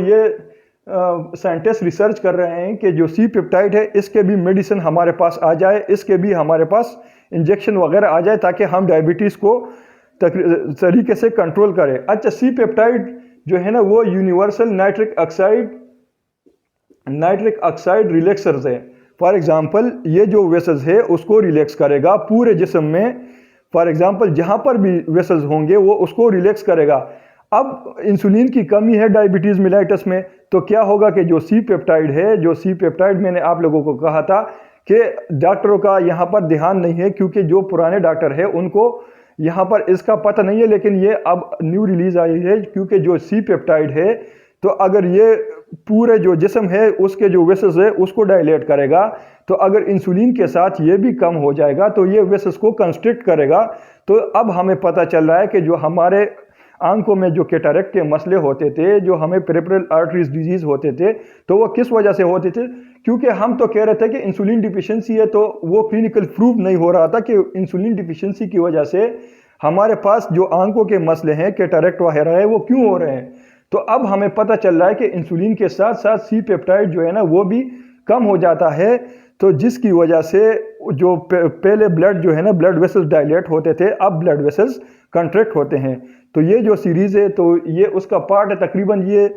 یہ scientist research کر رہے ہیں کہ جو سی پیپٹائڈ ہے اس کے بھی میڈیسن ہمارے پاس آ جائے، اس کے بھی ہمارے پاس انجیکشن وغیرہ آ جائے تاکہ ہم ڈائبٹیز کو طریقے سے کنٹرول کریں۔ اچھا، سی پیپٹائڈ جو ہے نا وہ یونیورسل نائٹرک آکسائڈ ریلیکسرز ہے۔ فار ایگزامپل یہ جو ویسلز ہے اس کو ریلیکس کرے گا پورے جسم میں، فار ایگزامپل جہاں پر بھی ویسلز ہوں گے وہ اس کو ریلیکس کرے گا۔ اب انسولین کی کمی ہے ڈائبٹیز میلائٹس میں، تو کیا ہوگا کہ جو سی پیپٹائڈ ہے، جو سی پیپٹائڈ میں نے آپ لوگوں کو کہا تھا کہ ڈاکٹروں کا یہاں پر دھیان نہیں ہے، کیونکہ جو پرانے ڈاکٹر ہیں ان کو یہاں پر اس کا پتہ نہیں ہے، لیکن یہ اب نیو ریلیز آئی ہے، کیونکہ جو سی پیپٹائڈ ہے تو اگر یہ پورے جو جسم ہے اس کے جو ویسلز ہے اس کو ڈائلیٹ کرے گا، تو اگر انسولین کے ساتھ یہ بھی کم ہو جائے گا تو یہ ویسلز کو کنسٹرکٹ کرے گا۔ تو اب ہمیں پتہ چل رہا ہے کہ جو ہمارے آنکھوں میں جو کیٹریکٹ کے مسئلے ہوتے تھے، جو ہمیں پیریفرل آرٹریز ڈیزیز ہوتے تھے، تو وہ کس وجہ سے ہوتے تھے؟ کیونکہ ہم تو کہہ رہے تھے کہ انسولین ڈیفیشنسی ہے، تو وہ کلینکل پروف نہیں ہو رہا تھا کہ انسولین ڈیفیشنسی کی وجہ سے ہمارے پاس جو آنکھوں کے مسئلے ہیں، کیٹریکٹ وغیرہ ہے، وہ کیوں ہو رہے ہیں۔ تو اب ہمیں پتہ چل رہا ہے کہ انسولین کے ساتھ ساتھ سی پیپٹائڈ جو ہے نا وہ بھی کم ہو جاتا ہے، تو جس کی وجہ سے جو پہلے بلڈ جو ہے نا بلڈ ویسلز ڈائلیٹ ہوتے تھے، اب بلڈ ویسلز کنٹریکٹ ہوتے ہیں۔ تو یہ جو سیریز ہے تو یہ اس کا پارٹ ہے، تقریباً یہ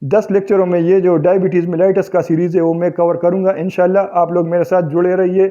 10 لیکچروں میں یہ جو ڈائبٹیز میلائٹس کا سیریز ہے وہ میں کور کروں گا انشاءاللہ۔ آپ لوگ میرے ساتھ جڑے رہیے۔